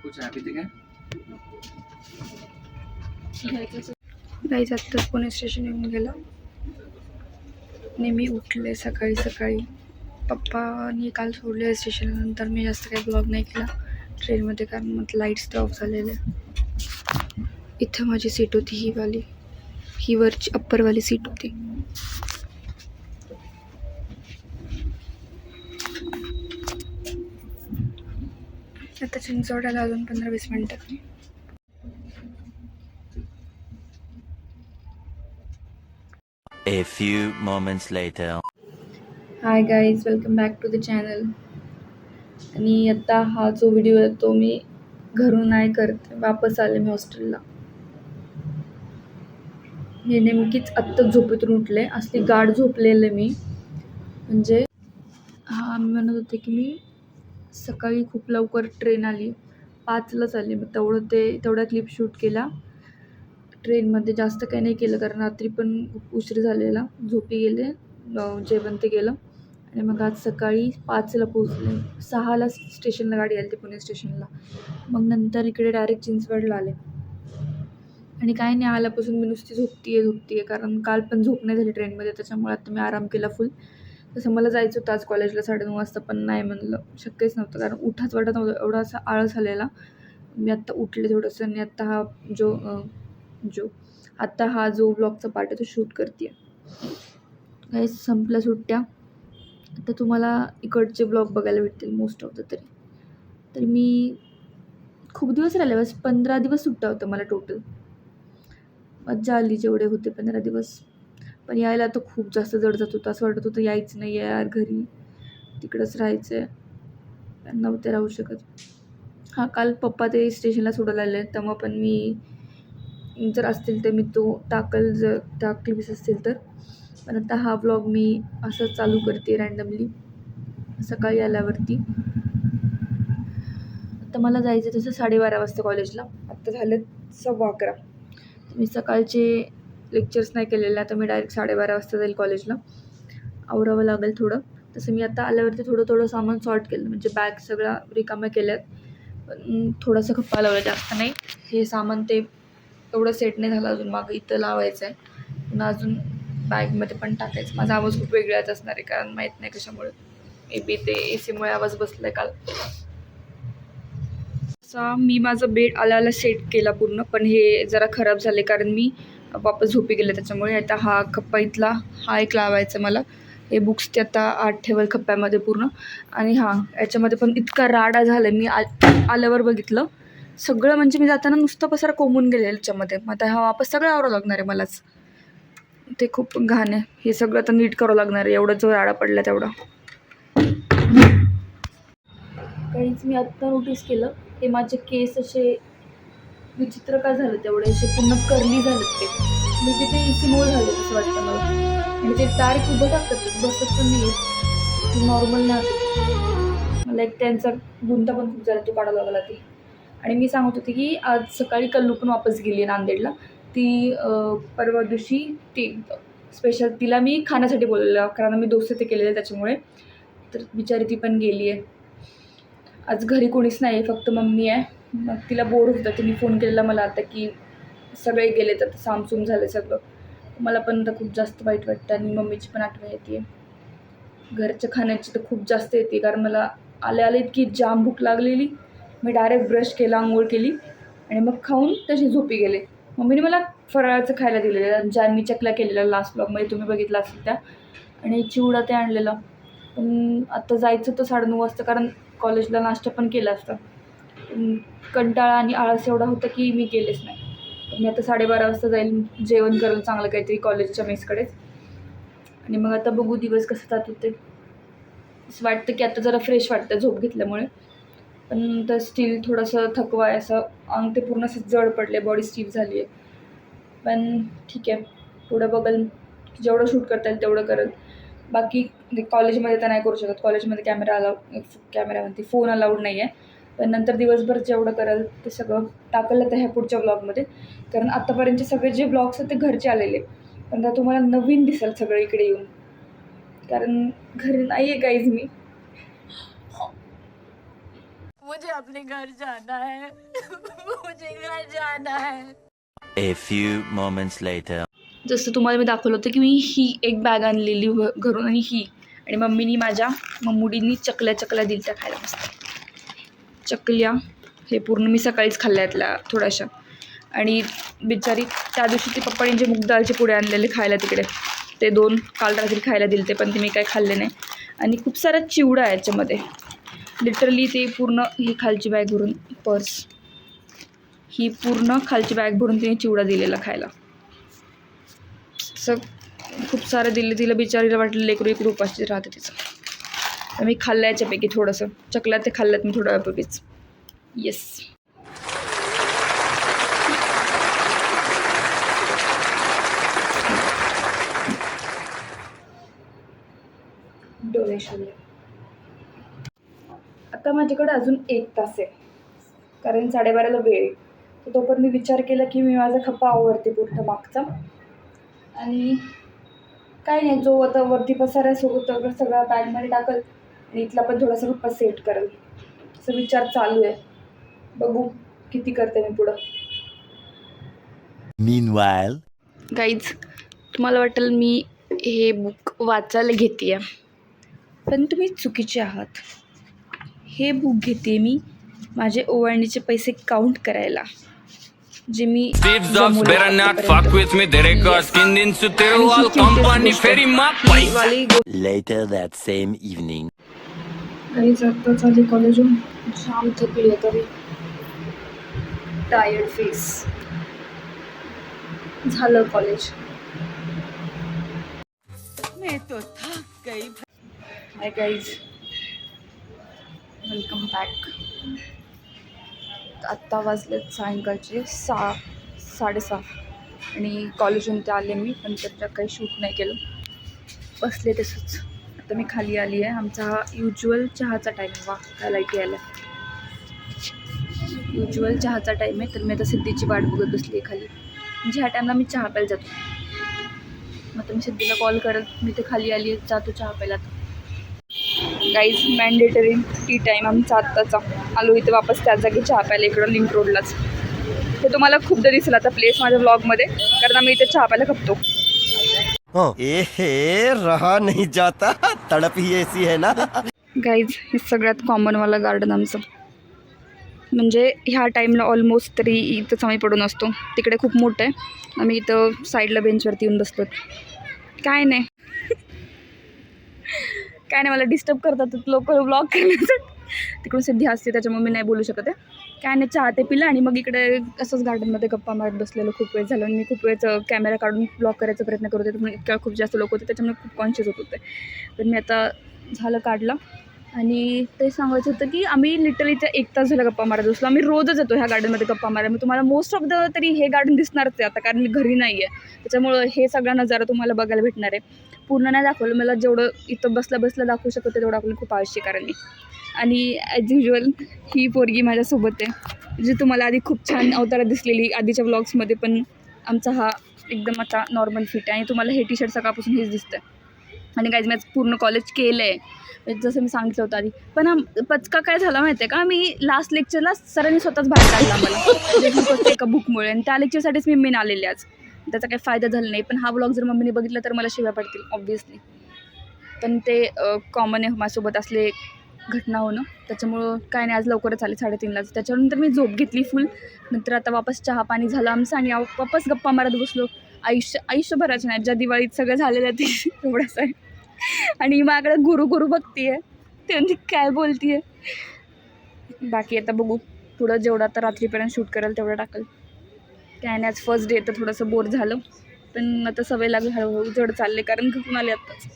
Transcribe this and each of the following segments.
कुछ है पीते क्या? गाईज आत्ताच पुणे स्टेशन येऊन गेलं आणि मी उठले सकाळी सकाळी. पप्पानी काल सोडले स्टेशननंतर मी जास्त काही ब्लॉग नाही केला ट्रेनमध्ये, कारण मग लाईट्स तर ऑफ झालेले. इथं माझी सीट होती, ही वाली, ही वरची अप्परवाली सीट होती. आता चिंचवड्याला अजून 15-20 मिनिटात. A few moments later. Hi guys, welcome back to the channel. आणि आता हा जो व्हिडिओ आहे तो मी घरून नाही करते, वापस आले मी हॉस्टेलला. हे नेमकीच आत्ताच झोपेतून उठले, असली गाढ झोपलेले मी. म्हणजे मी म्हणत होते की मी सकाळी खूप लवकर ट्रेन आली, 5लाच आली. मग तेवढा क्लिप शूट केला ट्रेनमध्ये. जास्त काही नाही केलं कारण रात्री पण खूप उशीर झालेला, झोपी गेले, जेवण ते गेलं. आणि मग आज सकाळी 5ला पोहोचले. 6ला स्टेशनला गाडी आली, पुणे स्टेशनला. मग नंतर इकडे डायरेक्ट चिंचवडला आले. आणि काही नाही, आल्यापासून मी नुसती झोपतीये कारण काल पण झोप नाही झाली ट्रेनमध्ये, त्याच्यामुळे आता मी आराम केला फुल. तसं मला जायचं होतं आज कॉलेजला 9:30 वाजता, पण नाही म्हणलं, शक्यच नव्हतं कारण उठाच वाटत नव्हतं, एवढा असा आळस आलेला. मी आत्ता उठले थोडंसं आणि आत्ता हा जो ब्लॉगचा पार्ट आहे तो शूट करते. काही संपल्या सुट्ट्या, आता तुम्हाला इकडचे ब्लॉग बघायला भेटतील मोस्ट ऑफ द तरी. तर मी खूप दिवस राहिले, बस 15 दिवस सुट्ट्या होत्या मला टोटल. मज्जा आली जेवढे होते 15 दिवस. पण यायला तर खूप जास्त जड जात होतं, असं वाटत होतं यायचं नाही आहे यार घरी, तिकडंच राहायचं आहे, नव्हते राहू शकत. काल पप्पा ते स्टेशनला सोडायला आले, तेव्हा पण मी जर असतील तर मी तो टाकली असतील तर. पण आता हा व्लॉग मी असं चालू करते रँडमली सकाळी आल्यावरती. आता मला जायचं तसं 12:30 वाजता कॉलेजला, आत्ता झालं 11:15. मी सकाळचे लेक्चर्स नाही केलेले, आता मी डायरेक्ट 12:30 वाजता जाईल कॉलेजला. आवरावं लागेल थोडं. तसं मी आता आल्यावरती थोडं सामान सॉर्ट केलं, म्हणजे बॅग सगळ्या रिकाम्या केल्यात, पण थोडंसं खप्पा लावलं, जास्त नाही. हे सामान ते एवढं सेट नाही झालं अजून, मागं इथं लावायचं आहे, पण अजून बॅगमध्ये पण टाकायचं. माझा आवाज खूप वेगळाच असणार आहे कारण माहीत नाही कशामुळे, मे बी ते एसीमुळे आवाज बसलाय काल. मी माझा बेड आल्याला सेट केला पूर्ण, पण हे जरा खराब झाले कारण मी वापस झोपी गेले त्याच्यामुळे. आता हा खप्पा इथला हा एक लावायचा मला. हे बुक्स ते आता आत ठेवल खप्प्यामध्ये पूर्ण. आणि याच्यामध्ये पण इतका राडा झाला, मी आल्यावर बघितलं सगळं, म्हणजे मी जाताना नुसतं पसारा कोंबून गेले याच्यामध्ये. मग आता वापस सगळं आवरावं लागणार आहे मलाच, ते खूप घाण आहे. हे सगळं आता नीट करावं लागणार आहे, एवढा जो राडा पडला तेवढा. काहीच मी आत्ता नोटीस केलं, ते माझे केस असे विचित्र का झाले, तेवढे असे पूर्ण कर्ली झालेत ते. मी तिथे एसीमुळे झाले असं वाटतं मला. आणि ते तारीख उभं टाकतात, बसत पण नाही आहे, नॉर्मल नाही. मला एक त्यांचा गुंता पण खूप झाला, तो काढावा लागला ते. आणि मी सांगत होते की आज सकाळी कल्लू पण वापस गेली आहे नांदेडला. ती परवा दिवशी ती स्पेशल तिला मी खाण्यासाठी बोललेलं, कारण मी डोसे ते केलेले त्याच्यामुळे. तर बिचारी ती पण गेली आहे. आज घरी कोणीच नाही आहे, फक्त मम्मी आहे. मग तिला बोर होतं, तिने फोन केलेला मला आता की सगळे गेले, तर सामसूम झाले सगळं. मला पण आता खूप जास्त वाईट वाटतं आणि मम्मीची पण आठवण येते. घरच्या खाण्याची तर खूप जास्त येते, कारण मला आले इतकी जाम भूक लागलेली. मी डायरेक्ट ब्रश केला, आंघोळ केली आणि मग खाऊन तशी झोपी गेले. मम्मीने मला फराळाचं खायला दिलेलं, ज्या मी चकल्या केलेल्या लास्ट ब्लॉगमध्ये तुम्ही बघितलं असेल त्या, आणि चिवडा ते आणलेला. पण आता जायचं होतं 9:30 वाजता, कारण कॉलेजला नाश्ता पण केला असता. कंटाळा आणि आळस एवढा होता की मी गेलेच नाही. मी आता 12:30 वाजता जाईल, जेवण करेल चांगलं काहीतरी कॉलेजच्या मेसकडेच. आणि मग आता बघू दिवस कसं जात होते. असं वाटतं की आता जरा फ्रेश वाटतं झोप घेतल्यामुळे, पण तर स्टील थोडंसं थकवा आहे, असं अंग ते पूर्ण असं जड पडले, बॉडी स्टीफ झाली आहे. पण ठीक आहे, पुढं बघेल, जेवढं शूट करता येईल तेवढं करेल. बाकी कॉलेजमध्ये तर नाही करू शकत, कॉलेजमध्ये कॅमेरा म्हणते फोन अलाउड नाही आहे. पण नंतर दिवसभर जेवढं करेल ते सगळं टाकलं तर ह्या पुढच्या ब्लॉगमध्ये. कारण आत्तापर्यंतचे सगळे जे ब्लॉग्स आहेत ते घरचे आलेले, पण आता तुम्हाला नवीन दिसेल सगळं इकडे येऊन, कारण घरी नाही आहे काहीच मी. मुझे अपने घर जाना है. मुझे घर जाना है. A few moments later. जसं तुम्हाला मी दाखवलं होतं की मी ही एक बॅग आणलेली घरून आणि ही आणि मम्मीनी माझ्या मम्मुडींनी चकल्या दिल्या खायला मस्त चकल्या. हे पूर्ण मी सकाळीच खाल्ल्यातल्या थोड्याशा. आणि बिचारी त्या दिवशी ती पप्पांचे मूग दालचे पुढे आणलेले खायला तिकडे, ते 2 काल रात्री खायला दिले ते, पण ते मी काही खाल्ले नाही. आणि खूप सारा चिवडा आहे याच्यामध्ये, लिटरली ते पूर्ण ही खालची बॅग भरून पर्स, ही पूर्ण खालची बॅग भरून तिने चिवडा दिलेला खायला. असं खूप सारं दिलं तिला, बिचारीला वाटलं लेकरू इकडे उपाशी राहते तिचं. तर मी खाल्लं याच्यापैकी थोडंसं चकल्यात, ते खाल्ल्यात मी थोड्या वेळापूर्वीच. येस. डोळे शोधले. आता माझ्याकडे अजून 1 तास आहे, कारण 12:30ला वेळ आहे. तर तोपर्यंत मी विचार केला की मी माझा खप्पा आवरते पूर्ण मागचा, आणि काय नाही, जो आता वरती पसारा सोबत सगळा बॅगमध्ये टाकल आणि इथला पण थोडासा खप्पा सेट करेल, असं विचार चालू आहे. बघू किती करते मी पुढं. Meanwhile. गाईज, तुम्हाला वाटेल मी हे बुक वाचायला घेते आहे, पण तुम्ही चुकीचे आहात. हे बुक घेते मी माझे ओवाळणीचे पैसे काउंट करायला, जे मी Steve Jobs better not fuck with me. Dereka skin into Terual company ferry map. Later that same evening. Guys, आत्ता चालली कॉलेजहून, जाम थकली आहे तरी, टायर्ड फेस. झालं कॉलेज. हाय गाईज, वेलकम बॅक. आत्ता वाजलेत सायंकाळचे 6:30 आणि कॉलेजहून ते आले मी, पण त्याच्या काही शूट नाही केलं, बसले तसंच. आता मी खाली आली आहे. आमचा हा युज्युअल चहाचा टाईम आहे. वा, काय लाईटी आल्या. युज्युअल चहाचा टाईम आहे, तर मी आता सिद्धीची वाट बघत बसली आहे खाली, म्हणजे ह्या टाईमला मी चहा प्यायला जातो. मग आता मी सिद्धीला कॉल करत मी ते खाली आली आहे, जातो चहा प्यायला. गाईज, मॅन्डेटरी टी टाईम आमचा आत्ताचा. आलो इथे वापस त्याच जागी चहा प्यायला, इकडं लिंक रोडलाच. ते तुम्हाला खूपदा दिसेल आता प्लेस माझ्या ब्लॉगमध्ये, कारण आम्ही इथे चहा प्यायला खपतो. रहा नहीं जाता, तड़प ही ऐसी है ना. गाईज, हे सगळ्यात कॉमनवाला गार्डन आमचं, म्हणजे ह्या टाईमला ऑलमोस्ट तरी इथंच आम्ही पडून असतो. तिकडे खूप मोठं आहे, आम्ही इथं साईडला बेंचवरती येऊन बसतो. काय नाही काय नाही, मला डिस्टर्ब करतात लोक ब्लॉग करण्यासाठी. तिकडून सिद्धी असते, त्याच्यामुळे मी नाही बोलू शकत आहे. काय नाही, चहा ते पिलं आणि मग इकडे असंच गार्डनमध्ये गप्पा मारत बसलेलो खूप वेळ झालं. आणि मी खूप वेळचं कॅमेरा काढून ब्लॉग करायचा प्रयत्न करत होते, पण इतक्या खूप जास्त लोक होते, त्याच्यामुळे खूप कॉन्शियस होत होते. पण मी आता झालं काढलं. आणि ते सांगायचं होतं की आम्ही लिटरली इथे 1 तास झाला गप्पा मारत बसलो. आम्ही रोजच येतो ह्या गार्डनमध्ये गप्पा मारायला. मी तुम्हाला मोस्ट ऑफ द तरी हे गार्डन दिसणारच आहे आता, कारण मी घरी नाही आहे, त्याच्यामुळं हे सगळा नजारा तुम्हाला बघायला भेटणार आहे. पूर्ण नाही दाखवलं, मला जेवढं इथं बसल्या दाखवू शकतो ते तेवढं दाखवलं. खूप आवश्यक कारण मी. आणि ॲज युज्युअल ही पोरगी माझ्यासोबत आहे, जी तुम्हाला आधी खूप छान अवतारात दिसलेली आधीच्या व्लॉग्समध्ये, पण आमचा हा एकदम आता नॉर्मल फिट आहे. आणि तुम्हाला हे टी शर्ट सकाळपासून हेच दिसतं. आणि काहीच मी आज पूर्ण कॉलेज केलं आहे, जसं मी सांगितलं होतं आधी. पण पचका काय झाला माहिती आहे का, मी लास्ट लेक्चरला सरांनी स्वतःच बाहेर काढला मला एका बुकमुळे, आणि त्या लेक्चरसाठीच मी मेन आलेले आज. त्याचा काही फायदा झाला नाही, पण हा ब्लॉग जर मम्मीने बघितला तर मला शिव्या पडतील ऑब्व्हियसली. पण ते कॉमन आहे माझ्यासोबत असले घटना होणं, त्याच्यामुळं काय नाही. आज लवकरच आले 3:30लाच, त्याच्यानंतर मी झोप घेतली फुल. नंतर आता वापस चहा पाणी झालं आमचं, आणि वापस गप्पा मारत बसलो. आयुष्यभराचं नाही, ज्या दिवाळीत सगळं झालेलं आहे ते एवढंच आहे. आणि माझ्याकडे गुरु बघते आहे, ते म्हणजे काय बोलते आहे. बाकी आता बघू पुढं, जेवढं आता रात्रीपर्यंत शूट कराल तेवढं टाकल. काय नाही, आज फर्स्ट डे तर थोडंसं बोर झालं, पण आता सवय लागली, हळूहळू जड चालले, कारण घरून आले आत्ताच.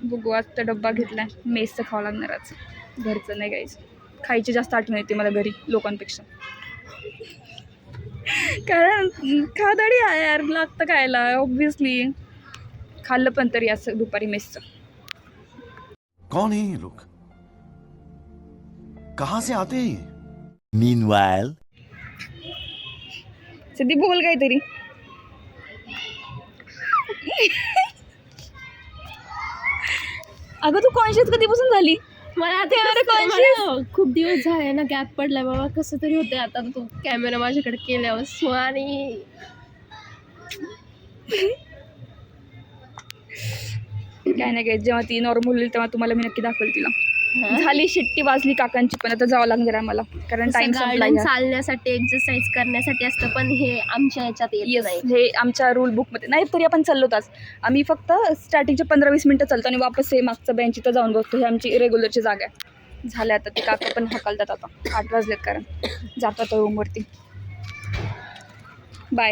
बघू, आज तर डब्बा घेतला आहे, मेसचं खावं लागणार आज, घरचं नाही गायचं. खायची जास्त आठवण येते मला घरी लोकांपेक्षा, कारण खादाडी आहे यार, लागतं खायला ऑब्व्हियसली. खाल्लं पण तरी असं दुपारी मेसचं. कौन है ये लोग, कहाँ से आते हैं? Meanwhile. सिद्धी बोल काहीतरी. अगं तू कॉन्शियस कधीपासून झाली? मला आता खूप दिवस झाले ना, गॅप पडलाय बाबा, कसं तरी होतंय आता तो कॅमेरा माझ्याकडे केल्यावर. आणि काय नाही काय, जेव्हा ती नॉर्मल होईल तेव्हा तुम्हाला मी नक्की दाखवेल तिला. झाली शिट्टी वाजली काकांची, पण आता जावं लागणार आम्हाला कारण टाइम संपला. गार्डन चालण्यासाठी एक्सरसाइज करण्यासाठी असतं, पण हे आमच्या ह्याच्यात येत नाही. हे आमच्या रूल बुकमध्ये नाही. तरी आपण चाललो तास, आम्ही फक्त स्टार्टिंगचे 15-20 मिनटं चालतो आणि वापस हे मागचं बेंच इथं जाऊन बसतो. ही आमची रेग्युलरची जागा आहे. झाल्या आता ते काका पण हकलतात. आता 8 वाजलेत कारण जातो आता रूमवरती. बाय.